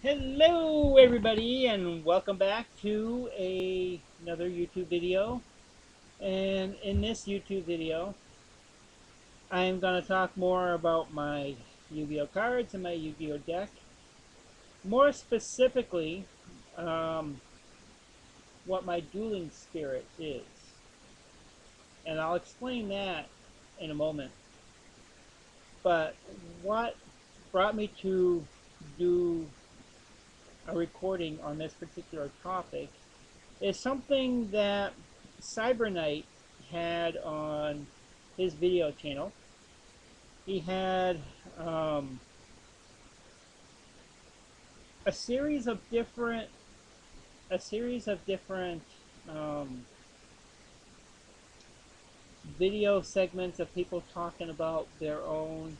Hello everybody and welcome back to another YouTube video. And in this YouTube video I'm going to talk more about my Yu-Gi-Oh cards and my Yu-Gi-Oh deck. More specifically, what my dueling spirit is. And I'll explain that in a moment. But what brought me to do a recording on this particular topic is something that Cyber Knight had on his video channel. He had a series of different um, video segments of people talking about their own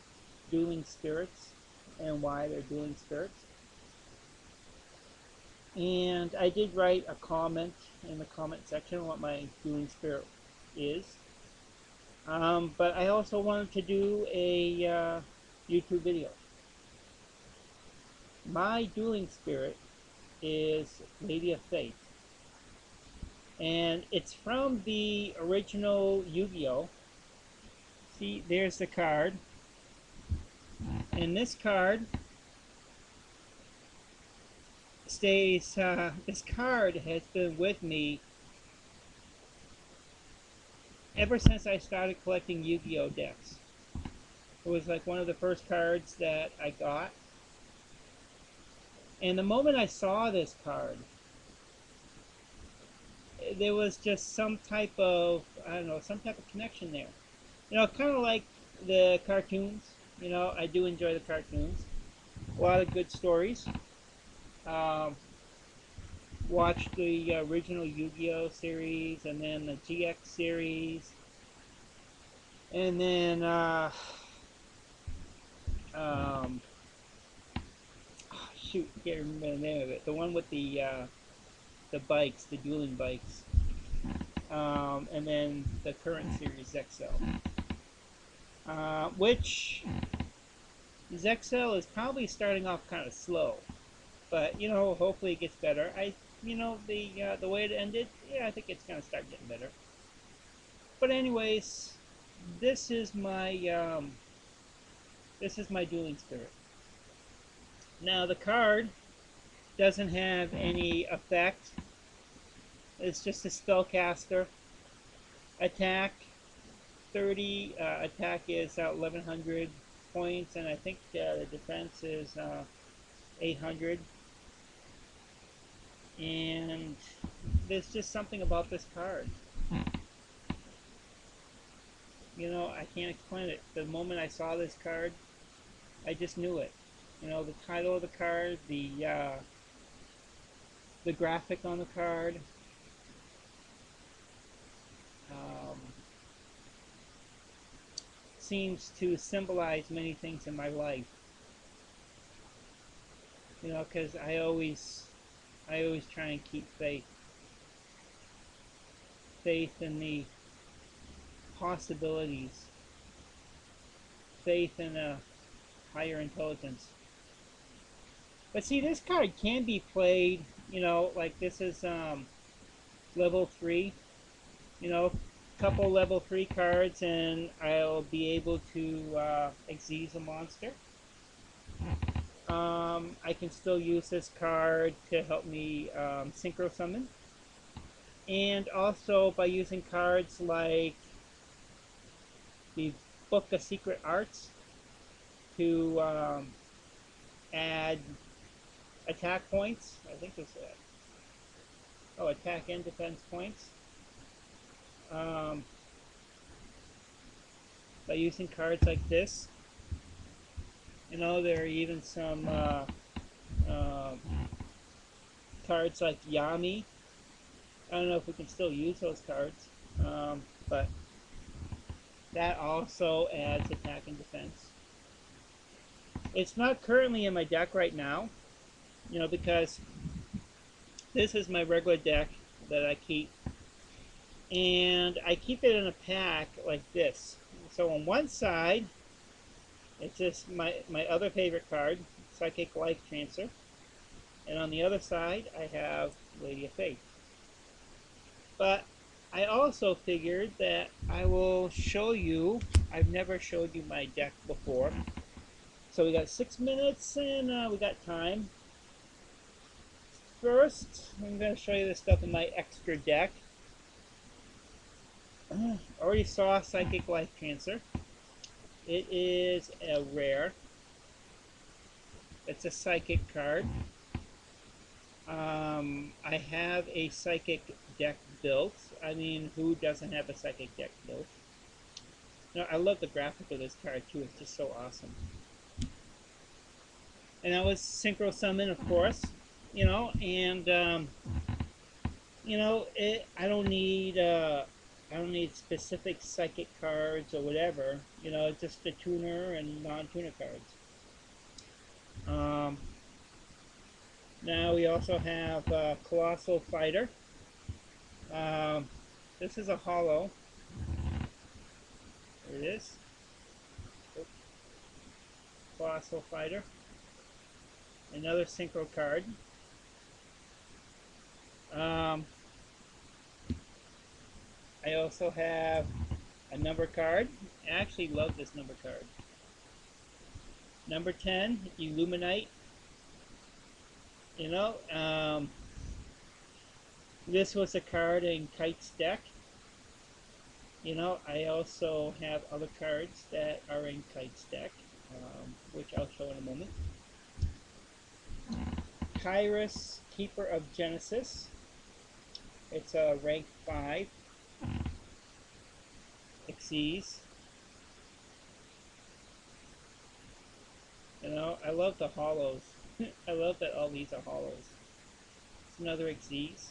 dueling spirits and why they're dueling spirits. And I did write a comment in the comment section on what my dueling spirit is. But I also wanted to do a YouTube video. My dueling spirit is Lady of Fate. And it's from the original Yu-Gi-Oh! See, there's the card. And this card stays, this card has been with me ever since I started collecting Yu-Gi-Oh decks. It was like one of the first cards that I got. And the moment I saw this card, there was just some type of, I don't know, some type of connection there. You know, kind of like the cartoons. You know, I do enjoy the cartoons. A lot of good stories. Watched the original Yu-Gi-Oh series, and then the GX series, and then shoot, I can't remember the name of it. The one with the bikes, the dueling bikes, and then the current series Zexel, which Zexel is probably starting off kind of slow, but you know, hopefully it gets better. You know, the way it ended, yeah, I think it's gonna start getting better. But anyways, this is my dueling spirit. Now the card doesn't have any effect. It's just a spellcaster. Attack 30. Attack is 1100 points, and I think the defense is 800. And there's just something about this card. You know, I can't explain it. The moment I saw this card, I just knew it. You know, the title of the card, the graphic on the card, seems to symbolize many things in my life. You know, because I always try and keep faith in the possibilities, faith in a higher intelligence. But see, this card can be played, you know, like this is level 3, you know, couple level 3 cards and I'll be able to exceed a monster. I can still use this card to help me synchro summon. And also by using cards like the Book of Secret Arts to add attack points. I think this attack and defense points. By using cards like this. You know, there are even some cards like Yami. I don't know if we can still use those cards, but that also adds attack and defense. It's not currently in my deck right now, you know, because this is my regular deck that I keep. And I keep it in a pack like this. So on one side, it's just my other favorite card, Psychic Life Transfer. And on the other side, I have Lady of Faith. But I also figured that I will show you. I've never showed you my deck before. So we got 6 minutes and we got time. First, I'm going to show you the stuff in my extra deck. Already saw Psychic Life Cancer. It is a rare. It's a psychic card. I have a psychic deck built. I mean, who doesn't have a psychic deck built? No, I love the graphic of this card too. It's just so awesome. And that was Synchro Summon, of course. You know, and you know, I don't need specific psychic cards or whatever. You know, just the tuner and non-tuner cards. Now we also have Colossal Fighter. This is a holo. There it is. Oops. Colossal Fighter. Another synchro card. I also have a number card. I actually love this number card. Number 10, Illuminate. You know, this was a card in Kite's deck. You know, I also have other cards that are in Kite's deck, which I'll show in a moment. Kyrus, Keeper of Genesis. It's a rank 5. Xyz. You know, I love the holos. I love that all these are holos. It's another Xyz.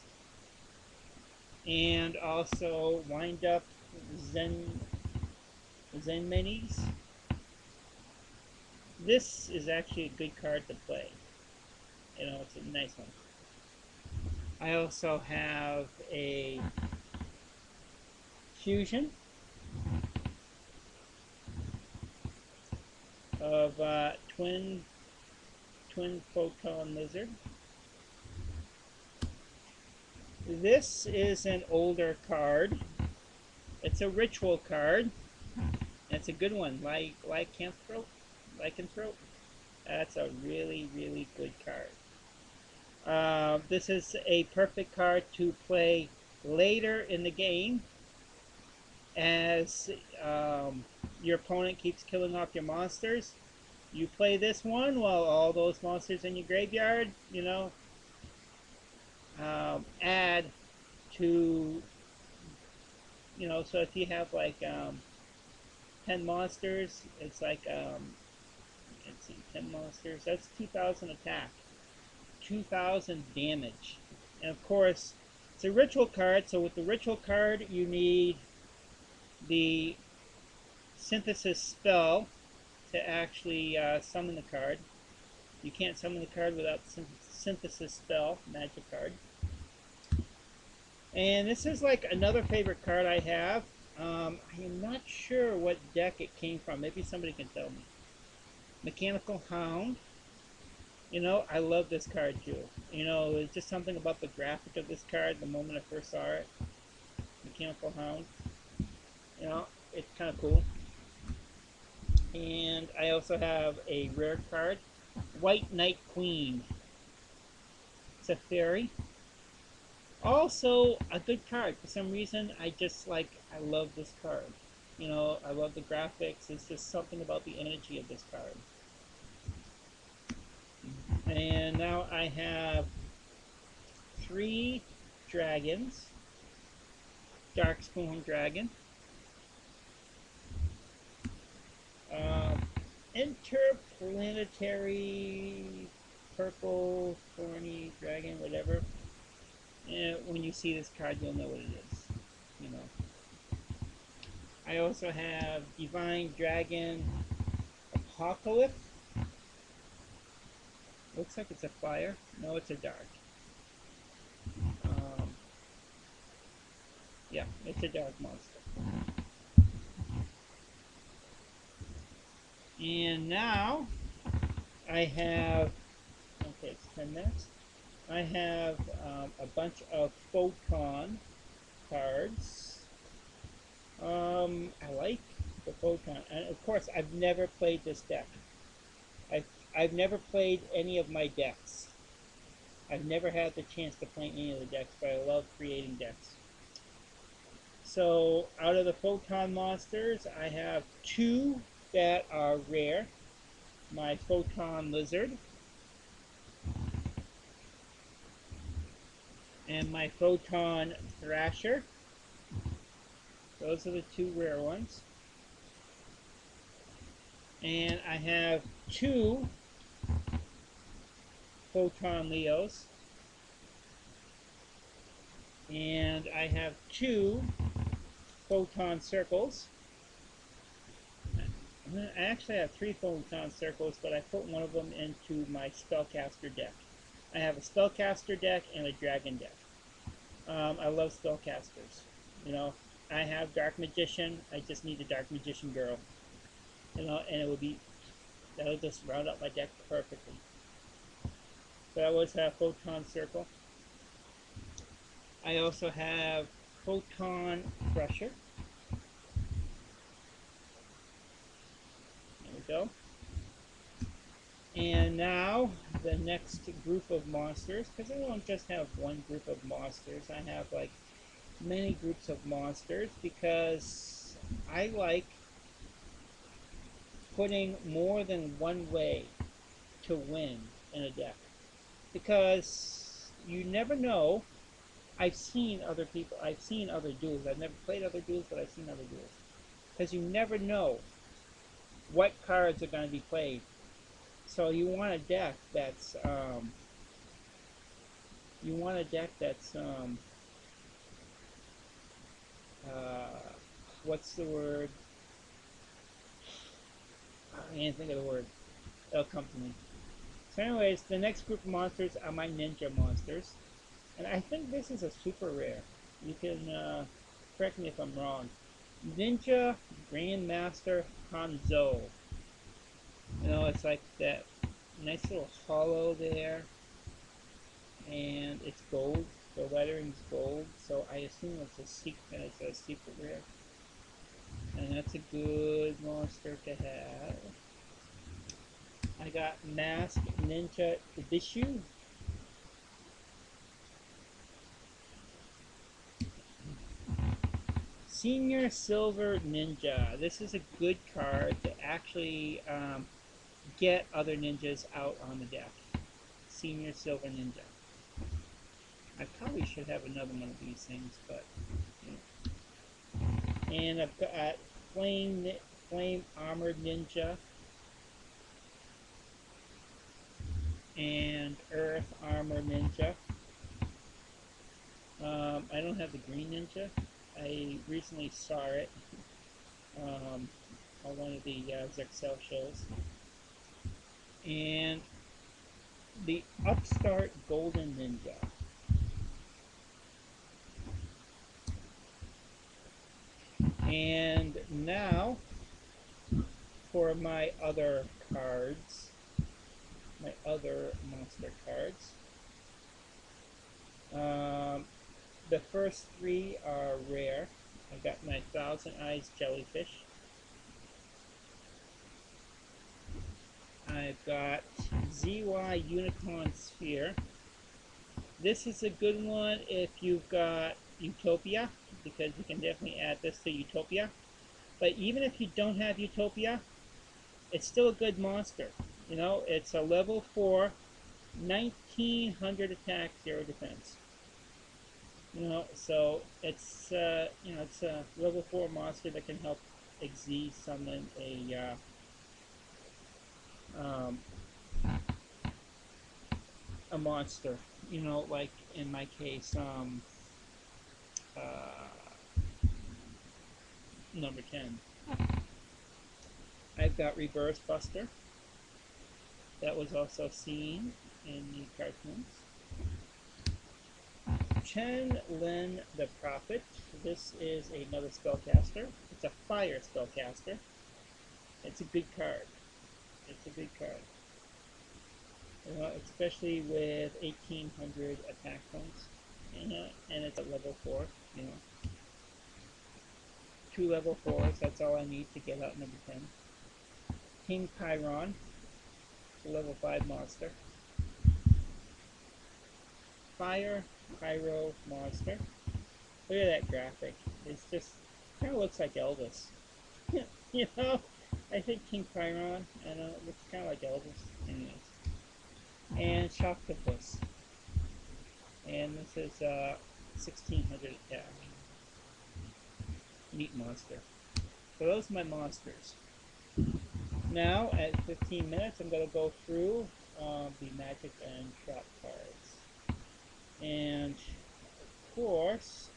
And also Wind Up Zen Minis. This is actually a good card to play. You know, it's a nice one. I also have a fusion of twin photon lizard. This is an older card. It's a ritual card. It's a good one. Lycanthrope. That's a really, really good card. This is a perfect card to play later in the game as your opponent keeps killing off your monsters. You play this one while all those monsters in your graveyard, you know, add to, you know, so if you have like 10 monsters, it's like, let's see, 10 monsters, that's 2,000 attack, 2,000 damage. And of course, it's a ritual card, so with the ritual card, you need the synthesis spell to actually summon the card. You can't summon the card without the synthesis spell, magic card. And this is like another favorite card I have. I am not sure what deck it came from. Maybe somebody can tell me. Mechanical Hound. You know, I love this card too. You know, there's just something about the graphic of this card the moment I first saw it. Mechanical Hound. You know, it's kind of cool. And I also have a rare card, White Knight Queen. It's a fairy. Also a good card. For some reason, I love this card. You know, I love the graphics. It's just something about the energy of this card. And now I have 3 dragons. Darkspawn Dragon. Interplanetary purple thorny dragon, whatever. And when you see this card, you'll know what it is. You know. I also have Divine Dragon Apocalypse. Looks like it's a fire. No, it's a dark. Yeah, it's a dark monster. And now I have, okay, it's 10 minutes. I have a bunch of photon cards. I like the photon, and of course, I've never played this deck. I've never played any of my decks. I've never had the chance to play any of the decks, but I love creating decks. So out of the photon monsters, I have two that are rare. My photon lizard and my photon thrasher. Those are the two rare ones. And I have two photon leos. And I have two photon circles. I actually have three photon circles, but I put one of them into my spellcaster deck. I have a spellcaster deck and a dragon deck. I love spellcasters. You know, I have Dark Magician. I just need a Dark Magician girl. You know, and that'll just round up my deck perfectly. So I always have Photon Circle. I also have Photon Crusher. There we go. And now the next group of monsters, because I don't just have one group of monsters, I have like many groups of monsters because I like putting more than one way to win in a deck. Because you never know. I've seen other duels. I've never played other duels, but I've seen other duels. Because you never know what cards are going to be played. So you want a deck that's what's the word? I can't think of the word. It'll come to me. So anyways, the next group of monsters are my ninja monsters. And I think this is a super rare. You can correct me if I'm wrong. Ninja Grandmaster Hanzo. You know, it's like that nice little hollow there. And it's gold. The lettering's gold. So I assume it's a secret rare. And that's a good monster to have. I got Masked Ninja Ibishu. Senior Silver Ninja. This is a good card to actually get other ninjas out on the deck. Senior Silver Ninja. I probably should have another one of these things, but and I've got Flame Armored Ninja and Earth Armor Ninja. I don't have the Green Ninja. I recently saw it on one of the Zexel shows. And the Upstart Golden Ninja. And now for my other cards, my other monster cards. The first three are rare. I got my Thousand Eyes Jellyfish. I've got ZY Unicorn Sphere. This is a good one if you've got Utopia, because you can definitely add this to Utopia. But even if you don't have Utopia, it's still a good monster. You know, it's a level 4, 1900 attack, 0 defense. You know, so it's it's a level 4 monster that can help Xyz summon a monster. You know, like in my case, number 10. I've got Reverse Buster. That was also seen in the cartoons. Chen Lin the Prophet. This is another spellcaster. It's a fire spellcaster. It's a good card. It's a good card. You know, especially with 1800 attack points, and it's at level 4. You know, 2 level 4s. That's all I need to get out number 10. King Chiron, level 5 monster. Fire Pyro monster. Look at that graphic. It's just kind of looks like Elvis. You know, I think King Chiron. I know it looks kind of like Elvis. Anyways, and Shocktopus. And this is 1600 attack. Neat monster. So those are my monsters. Now at 15 minutes, I'm going to go through the magic and trap cards. And of course,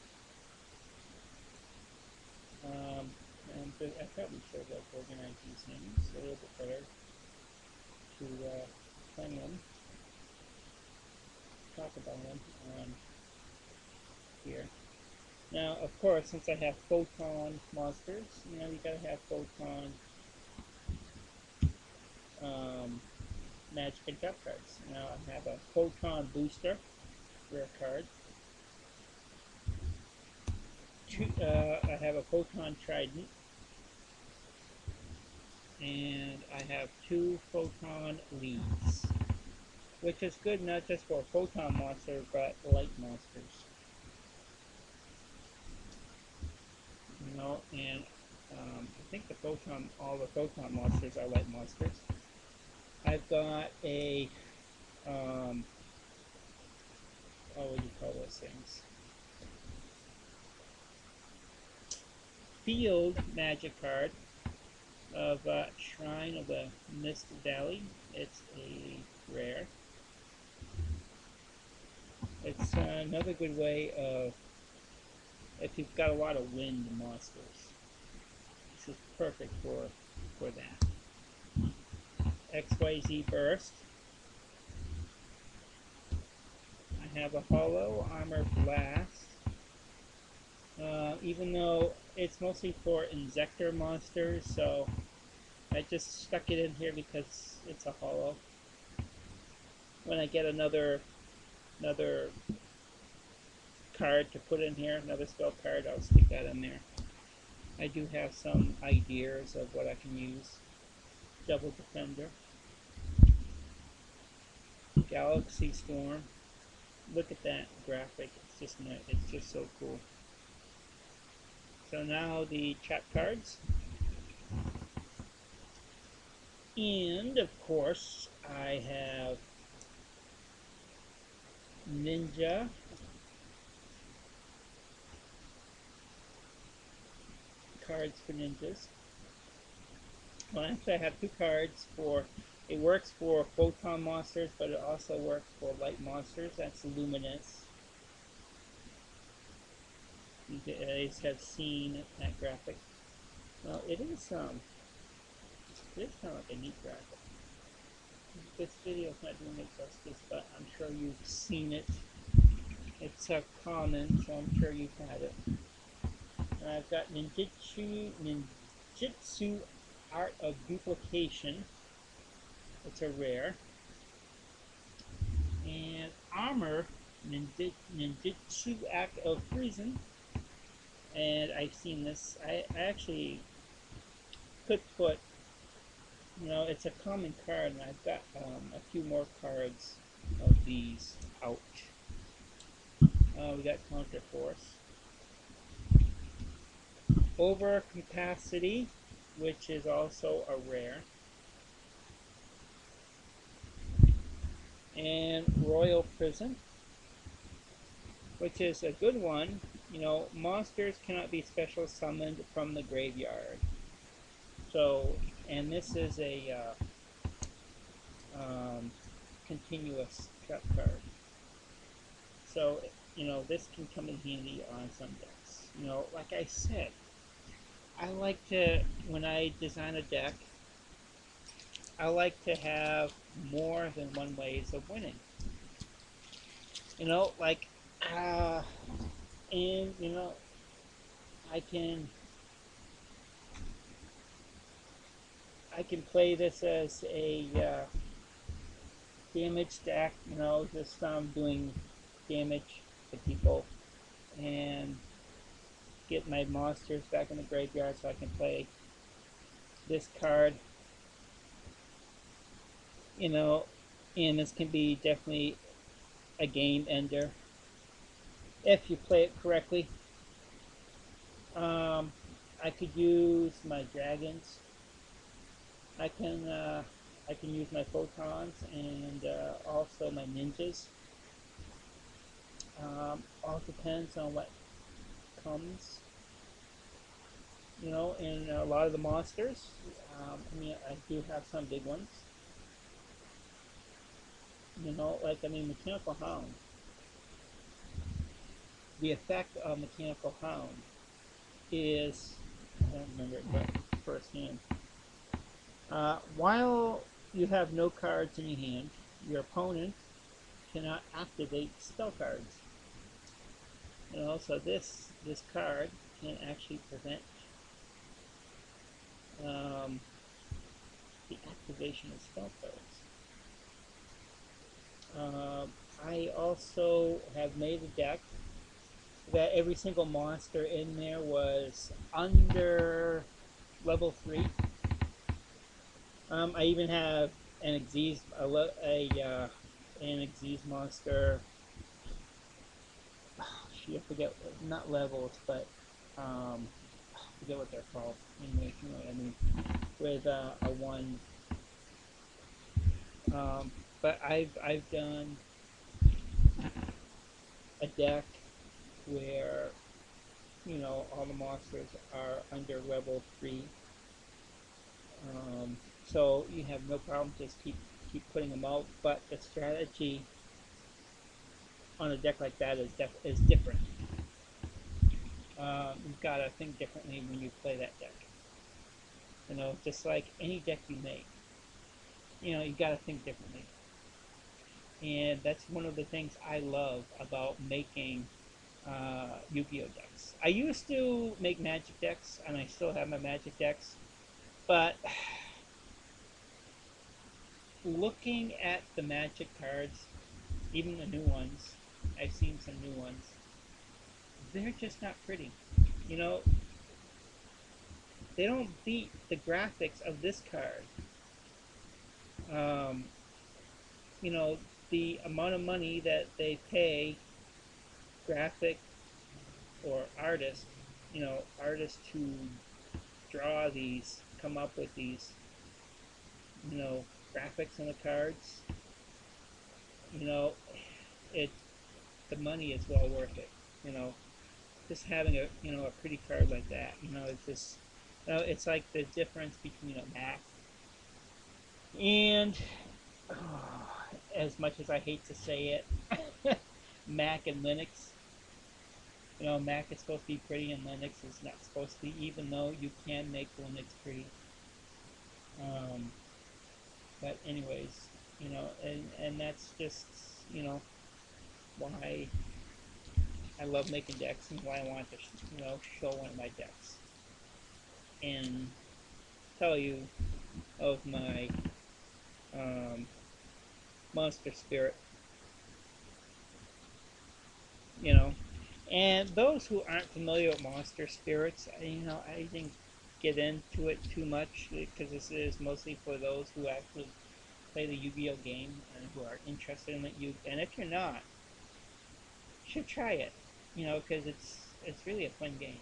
and I probably should have organized these things a little bit better to plan them, talk about them here. Now, of course, since I have photon monsters, you know, you gotta have photon magic and trap cards. Now, I have a photon booster, rare card. I have a photon trident, and I have 2 photon leads, which is good not just for photon monsters, but light monsters. You know, and I think all the photon monsters are light monsters. I've got a, what would you call those things? Field magic card of Shrine of the Mist Valley. It's a rare. It's another good way of, if you've got a lot of wind monsters, this is perfect for that. XYZ Burst. I have a Hollow Armor Blast. Even though it's mostly for Insector monsters, so I just stuck it in here because it's a hollow. When I get another card to put in here, another spell card, I'll stick that in there. I do have some ideas of what I can use. Double Defender. Galaxy Storm. Look at that graphic. It's just nice. It's just so cool. So now the trap cards. And of course I have Ninja. Cards for ninjas. Well, actually I have 2 cards for, it works for photon monsters, but it also works for light monsters. That's Luminous. You guys have seen that graphic. Well, it is kind of like a neat graphic. This video is not doing it justice, but I'm sure you've seen it. It's common, so I'm sure you've had it. I've got Ninjutsu Art of Duplication. It's a rare. And Armor Ninjutsu Act of Freezing. And I've seen this. I actually could put, you know, it's a common card, and I've got a few more cards of these out. We got Counter Force. Overcapacity, which is also a rare. And Royal Prison, which is a good one. You know, monsters cannot be special summoned from the graveyard. So, and this is a continuous trap card. So, you know, this can come in handy on some decks. You know, like I said, I like to, when I design a deck, I like to have more than one ways of winning. You know, like, and, you know, I can play this as a damage deck, just doing damage to people and get my monsters back in the graveyard so I can play this card, and this can be definitely a game ender if you play it correctly. I could use my dragons. I can use my photons and also my ninjas. All depends on what comes, in a lot of the monsters. I do have some big ones. Mechanical Hound. The effect of Mechanical Hound is, I don't remember it firsthand. While you have no cards in your hand, your opponent cannot activate spell cards. So this card can actually prevent the activation of spell cards. I also have made a deck that every single monster in there was under level 3. I even have an Xyz, an Xyz monster. I forget, not levels, but I forget what they're called. Anyway, you know what I mean. With a 1. But I've done a deck where all the monsters are under level 3. So you have no problem, just keep putting them out. But the strategy on a deck like that is different. You've got to think differently when you play that deck. Just like any deck you make, you've got to think differently. And that's one of the things I love about making Yu-Gi-Oh decks. I used to make Magic decks, and I still have my Magic decks, but looking at the Magic cards, even the new ones, I've seen some new ones, they're just not pretty. They don't beat the graphics of this card. The amount of money that they pay graphic or artists to draw these, come up with these, graphics on the cards, the money is well worth it. Just having a pretty card like that, it's just, it's like the difference between a Mac and, as much as I hate to say it, Mac and Linux. Mac is supposed to be pretty and Linux is not supposed to be, even though you can make Linux pretty. But anyways, and that's just, why I love making decks and why I want to, show one of my decks and tell you of my monster spirit. And those who aren't familiar with monster spirits, I didn't get into it too much because this is mostly for those who actually play the Yu-Gi-Oh game and who are interested in it. And if you're not, you should try it. Because it's really a fun game.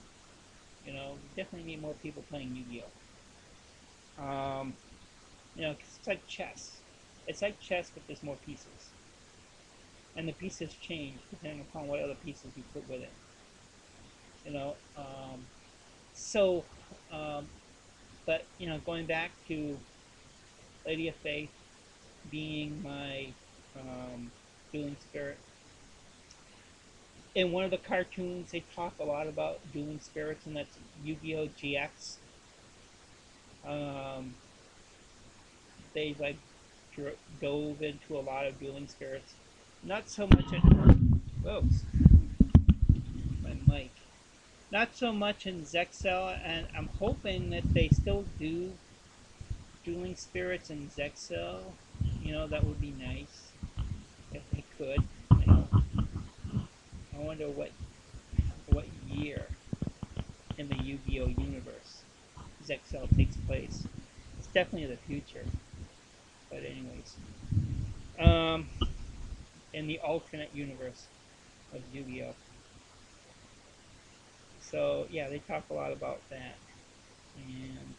We definitely need more people playing Yu-Gi-Oh. Cause it's like chess. It's like chess, but there's more pieces. And the pieces change depending upon what other pieces you put with it. But going back to Lady of Faith being my dueling spirit. In one of the cartoons, they talk a lot about dueling spirits, and that's Yu-Gi-Oh! GX. They dove into a lot of dueling spirits. Not so much in my mic. Not so much in Zexel, and I'm hoping that they still do dueling spirits in Zexel. That would be nice. sure what year in the Yu-Gi-Oh universe XL takes place. It's definitely the future. But anyways, um, in the alternate universe of Yu-Gi-Oh. So yeah, they talk a lot about that, and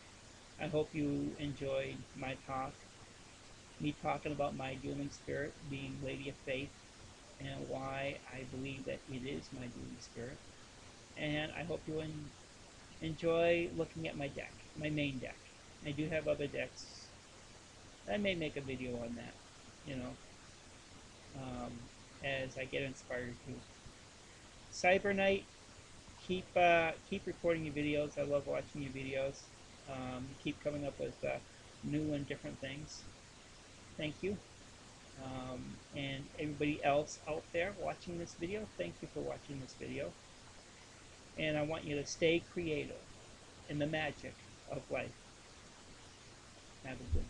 I hope you enjoyed my talk. Me talking about my dueling spirit being Lady of Faith and why I believe that it is my dueling spirit. And I hope you enjoy looking at my deck, my main deck. I do have other decks. I may make a video on that, you know, um, as I get inspired to. Cyber Knight, keep recording your videos. I love watching your videos. Keep coming up with new and different things. Thank you. And everybody else out there watching this video, thank you for watching this video. And I want you to stay creative in the magic of life. Have a good one.